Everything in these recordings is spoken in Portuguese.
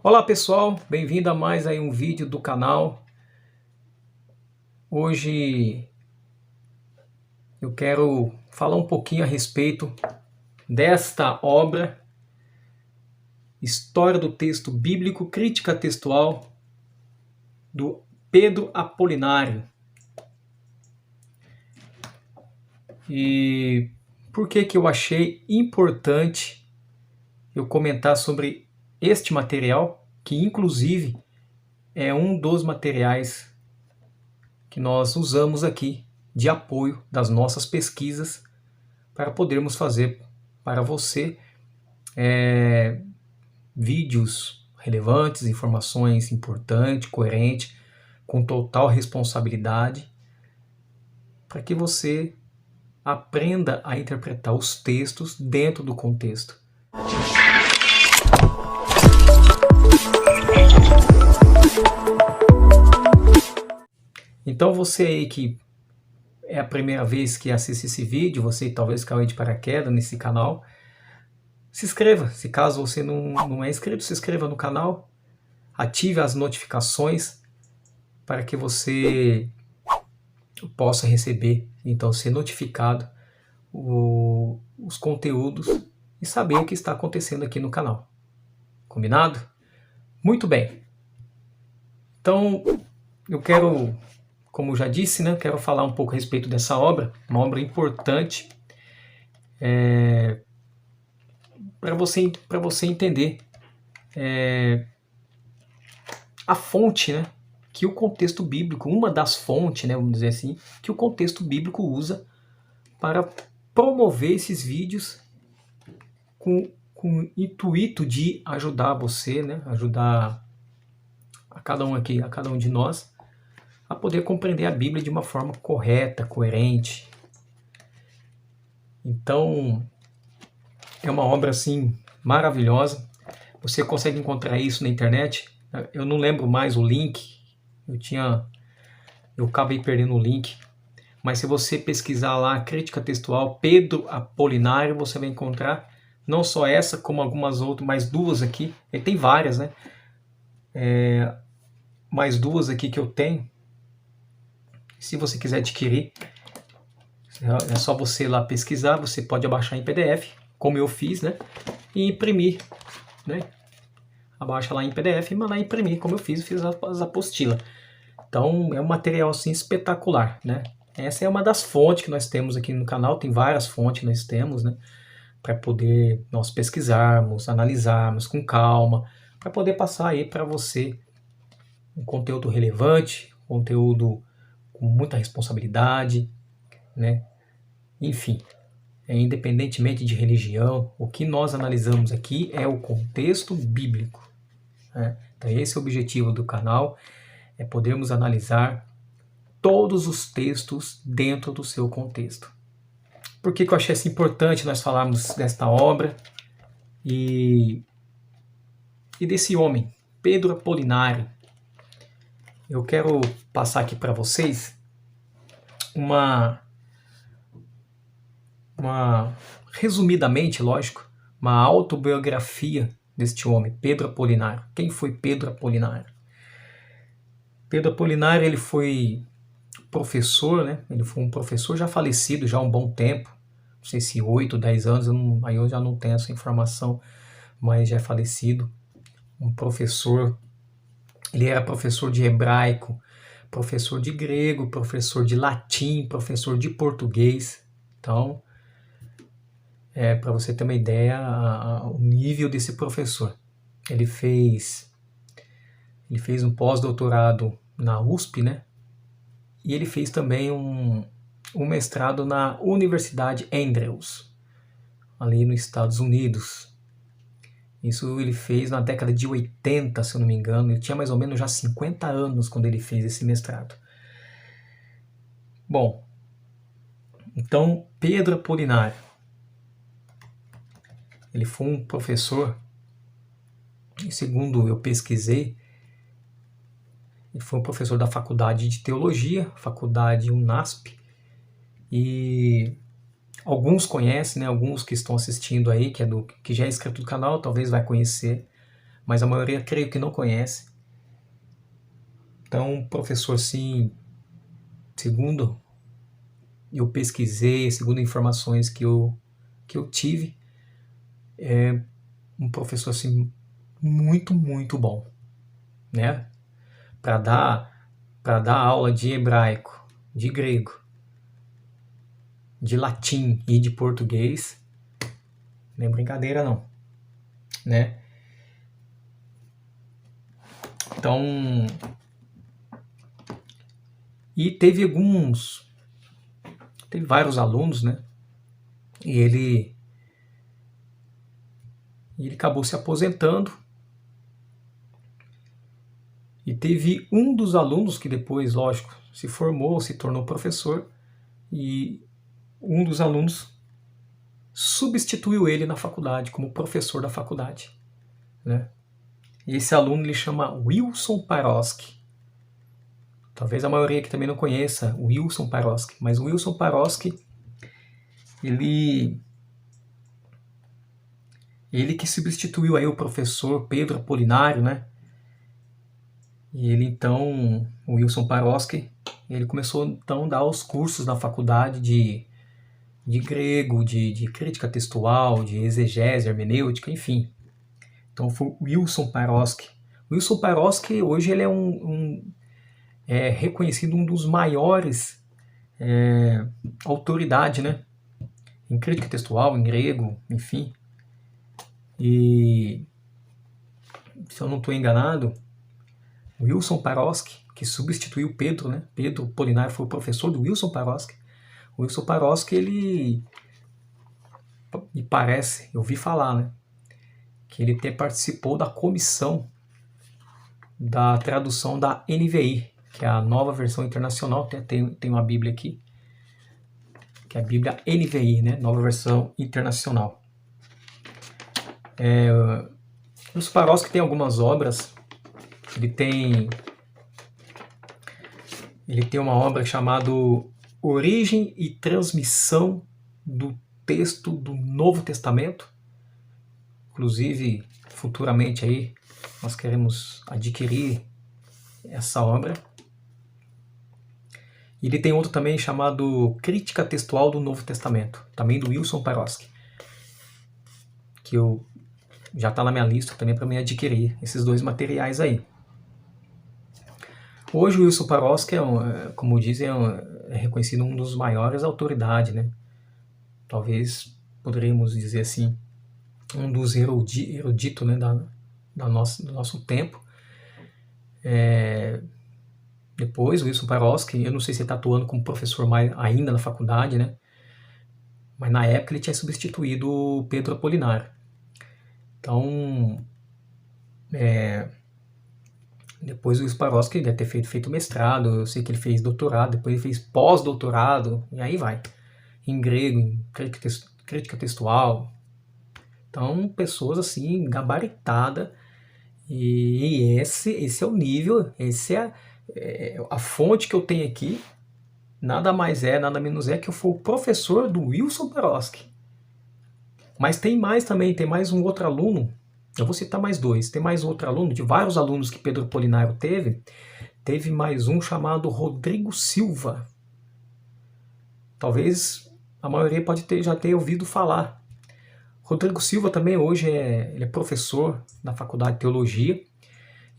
Olá pessoal, bem-vindo a mais aí um vídeo do canal. Hoje eu quero falar um pouquinho a respeito desta obra, História do Texto Bíblico, Crítica Textual, do Pedro Apolinário. E por que eu achei importante eu comentar sobre este material, que inclusive é um dos materiais que nós usamos aqui de apoio das nossas pesquisas para podermos fazer para você vídeos relevantes, informações importantes, coerentes, com total responsabilidade, para que você aprenda a interpretar os textos dentro do contexto. Então você aí que é a primeira vez que assiste esse vídeo, você talvez caiu de paraquedas nesse canal, se inscreva. Se caso você não é inscrito, se inscreva no canal, ative as notificações para que você possa receber, então ser notificado os conteúdos e saber o que está acontecendo aqui no canal. Combinado? Muito bem. Então, eu quero, como já disse, né, quero falar um pouco a respeito dessa obra, uma obra importante para você entender a fonte, né, que o contexto bíblico, uma das fontes, né, vamos dizer assim, que o contexto bíblico usa para promover esses vídeos com o intuito de ajudar você, né, ajudar a cada um aqui, a cada um de nós, a poder compreender a Bíblia de uma forma correta, coerente. Então, é uma obra assim maravilhosa. Você consegue encontrar isso na internet. Eu não lembro mais o link. Eu acabei perdendo o link. Mas se você pesquisar lá crítica textual Pedro Apolinário, você vai encontrar não só essa, como algumas outras, mais duas aqui. Ele tem várias, né? Mais duas aqui que eu tenho. Se você quiser adquirir, é só você lá pesquisar. Você pode abaixar em PDF, como eu fiz, né? E imprimir, né? Abaixa lá em PDF e mandar imprimir, como eu fiz as apostilas. Então é um material assim espetacular, né? Essa é uma das fontes que nós temos aqui no canal, tem várias fontes que nós temos, né? Para poder nós pesquisarmos, analisarmos com calma, para poder passar aí para você um conteúdo relevante, conteúdo com muita responsabilidade, né? Enfim, independentemente de religião, o que nós analisamos aqui é o contexto bíblico, né? Então esse é o objetivo do canal, é podermos analisar todos os textos dentro do seu contexto. Por que eu achei assim importante nós falarmos desta obra e desse homem, Pedro Apolinário? Eu quero passar aqui para vocês resumidamente, lógico, uma autobiografia deste homem, Pedro Apolinário. Quem foi Pedro Apolinário? Pedro Apolinário, ele foi professor, né? Ele foi um professor já falecido já há um bom tempo, não sei se 8, 10 anos, aí eu já não tenho essa informação, mas já é falecido. Um professor, ele era professor de hebraico, professor de grego, professor de latim, professor de português. Então, para você ter uma ideia, o nível desse professor. Ele fez um pós-doutorado na USP, né? E ele fez também um mestrado na Universidade Andrews, ali nos Estados Unidos. Isso ele fez na década de 80, se eu não me engano. Ele tinha mais ou menos já 50 anos quando ele fez esse mestrado. Bom, então Pedro Apolinário, ele foi um professor, segundo eu pesquisei, ele foi um professor da Faculdade de Teologia, Faculdade Unasp, e alguns conhecem, né, alguns que estão assistindo aí, que já é inscrito do canal, talvez vai conhecer, mas a maioria creio que não conhece. Então, professor, sim, segundo eu pesquisei, segundo informações que eu tive, um professor assim muito, muito bom, né? Para dar aula de hebraico, de grego, de latim e de português, não é brincadeira não, né? Então, e teve vários alunos, né? E ele acabou se aposentando. E teve um dos alunos que depois, lógico, se formou, se tornou professor, e um dos alunos substituiu ele na faculdade, como professor da faculdade, né? E esse aluno ele chama Wilson Paroski. Talvez a maioria aqui também não conheça o Wilson Paroski, mas o Wilson Paroski, ele que substituiu aí o professor Pedro Apolinário, né? E ele então, o Wilson Paroski, ele começou então a dar os cursos na faculdade de grego, de crítica textual, de exegese, hermenêutica, enfim. Então foi o Wilson Paroski. O Wilson Paroski hoje ele é reconhecido um dos maiores autoridade, né? Em crítica textual, em grego, enfim. E se eu não estou enganado, o Wilson Paroski, que substituiu Pedro, né? Pedro Polinário foi o professor do Wilson Paroski. O Wilson Paroski, ele me parece, eu ouvi falar, né? Que ele até participou da comissão da tradução da NVI, que é a nova versão internacional. Tem uma Bíblia aqui, que é a Bíblia NVI, né? Nova versão internacional. O Swarovski tem algumas obras. Ele tem uma obra chamada Origem e Transmissão do Texto do Novo Testamento. Inclusive, futuramente aí, nós queremos adquirir essa obra. Ele tem outro também chamado Crítica Textual do Novo Testamento, também do Wilson Paroski, que já está na minha lista também para mim adquirir esses dois materiais aí. Hoje o Wilson Paroski, como dizem, é reconhecido um dos maiores autoridades, né? Talvez poderíamos dizer assim, um dos eruditos, né, do nosso tempo. Depois o Wilson Paroski, eu não sei se ele está atuando como professor ainda na faculdade, né? Mas na época ele tinha substituído o Pedro Apolinário. Então, depois o Wilson Paroski deve ter feito mestrado, eu sei que ele fez doutorado, depois ele fez pós-doutorado, e aí vai. Em grego, em crítica textual. Então, pessoas assim, gabaritadas. E esse é o nível, esse é a fonte que eu tenho aqui. Nada mais nada menos que eu fui o professor do Wilson Paroski. Mas tem mais também, tem mais um outro aluno. Eu vou citar mais dois. Tem mais outro aluno, de vários alunos que Pedro Apolinário teve mais um chamado Rodrigo Silva. Talvez a maioria já ter ouvido falar. Rodrigo Silva também hoje ele é professor na Faculdade de Teologia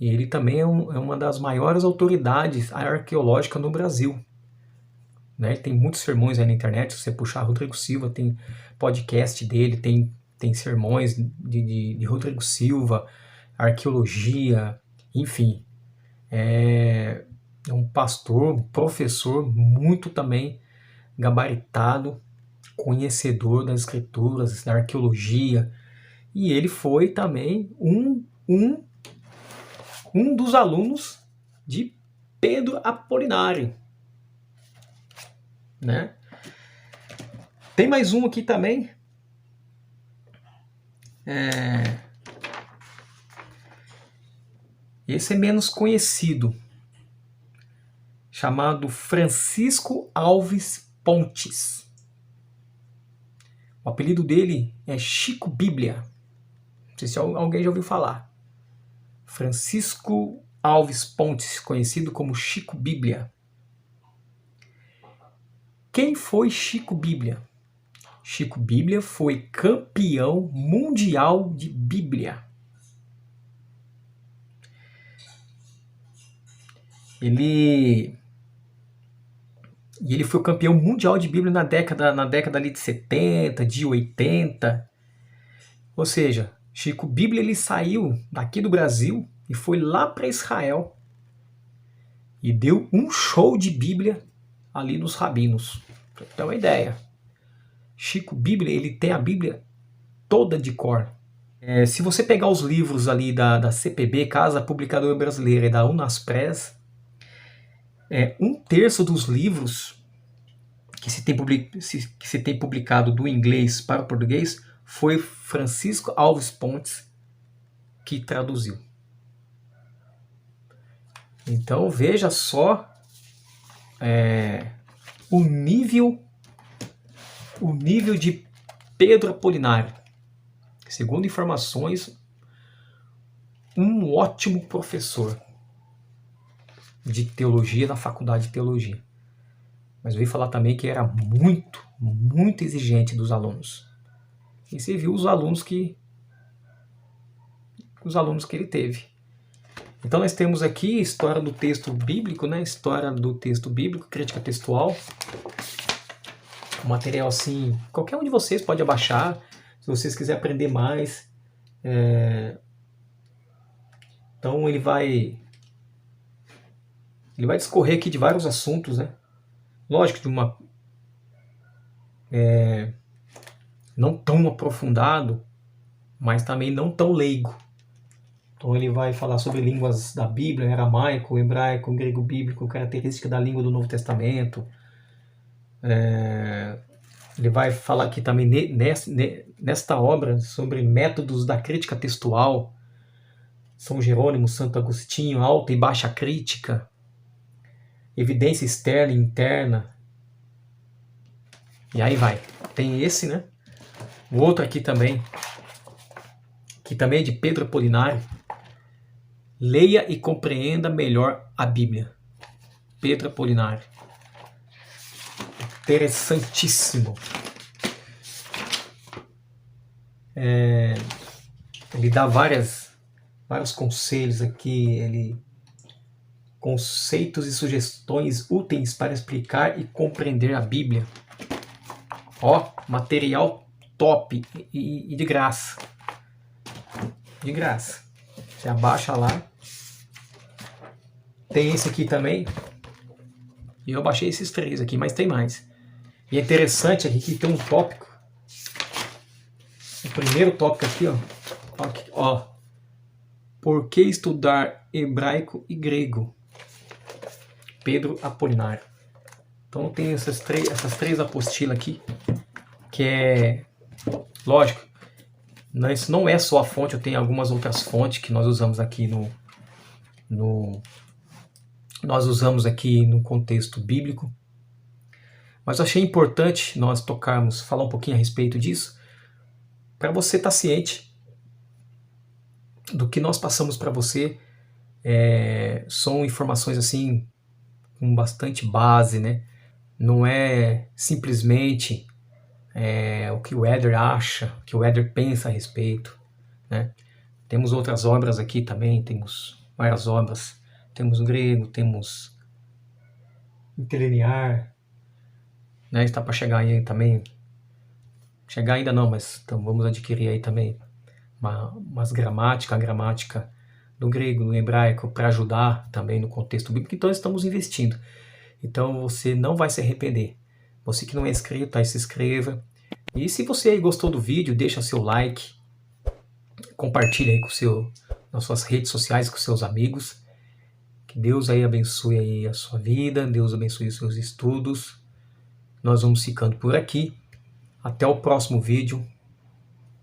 e ele também é uma das maiores autoridades arqueológicas no Brasil. Né? Tem muitos sermões aí na internet, se você puxar Rodrigo Silva, tem podcast dele, tem sermões de Rodrigo Silva, arqueologia, enfim. É um pastor, um professor muito também gabaritado, conhecedor das escrituras, da arqueologia, e ele foi também um dos alunos de Pedro Apolinário, né? Tem mais um aqui também, esse é menos conhecido, chamado Francisco Alves Pontes. O apelido dele é Chico Bíblia. Não sei se alguém já ouviu falar. Francisco Alves Pontes, conhecido como Chico Bíblia. Quem foi Chico Bíblia? Chico Bíblia foi campeão mundial de Bíblia. Ele foi o campeão mundial de Bíblia na década ali de 70, de 80. Ou seja, Chico Bíblia ele saiu daqui do Brasil e foi lá para Israel e deu um show de Bíblia ali nos rabinos. Pra ter uma ideia. Chico Bíblia, ele tem a Bíblia toda de cor. Se você pegar os livros ali da CPB, Casa Publicadora Brasileira, e da Unaspress, 1/3 dos livros que se tem publicado do inglês para o português foi Francisco Alves Pontes que traduziu. Então veja só o nível de Pedro Apolinário. Segundo informações, um ótimo professor de teologia na faculdade de teologia. Mas eu ouvi falar também que era muito, muito exigente dos alunos. E você viu os alunos que ele teve. Então nós temos aqui história do texto bíblico, né? História do texto bíblico, crítica textual. Um material assim, qualquer um de vocês pode abaixar, se vocês quiserem aprender mais. Então ele vai discorrer aqui de vários assuntos, né? Lógico, de uma não tão aprofundado, mas também não tão leigo. Então ele vai falar sobre línguas da Bíblia, aramaico, hebraico, grego bíblico, característica da língua do Novo Testamento. Ele vai falar aqui também nesta obra sobre métodos da crítica textual, São Jerônimo, Santo Agostinho, alta e baixa crítica, evidência externa e interna. E aí vai. Tem esse, né? O outro aqui também, que também é de Pedro Apolinário. Leia e compreenda melhor a Bíblia. Pedro Apolinário. Interessantíssimo. Ele dá vários conselhos aqui, conceitos e sugestões úteis para explicar e compreender a Bíblia. Material top e de graça. De graça. Você abaixa lá. Tem esse aqui também. E eu baixei esses 3 aqui, mas tem mais. E é interessante aqui que tem um tópico. O primeiro tópico aqui, Por que estudar hebraico e grego? Pedro Apolinário. Então tem essas três apostilas aqui, que é, lógico, isso não é só a fonte, eu tenho algumas outras fontes que nós usamos aqui nós usamos aqui no contexto bíblico. Mas eu achei importante nós falar um pouquinho a respeito disso, para você estar ciente do que nós passamos para você. São informações assim com bastante base, né? Não é simplesmente o que o Éder acha, o que o Éder pensa a respeito, né? Temos outras obras aqui também, temos várias obras. Temos grego, temos interlinear, né? Está para chegar aí também. Chegar ainda não, mas então vamos adquirir aí também a gramática do grego, do hebraico, para ajudar também no contexto bíblico. Então estamos investindo. Então você não vai se arrepender. Você que não é inscrito, aí se inscreva. E se você aí gostou do vídeo, deixa seu like, compartilha aí nas suas redes sociais com seus amigos. Que Deus aí abençoe aí a sua vida, Deus abençoe os seus estudos. Nós vamos ficando por aqui. Até o próximo vídeo.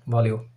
Valeu!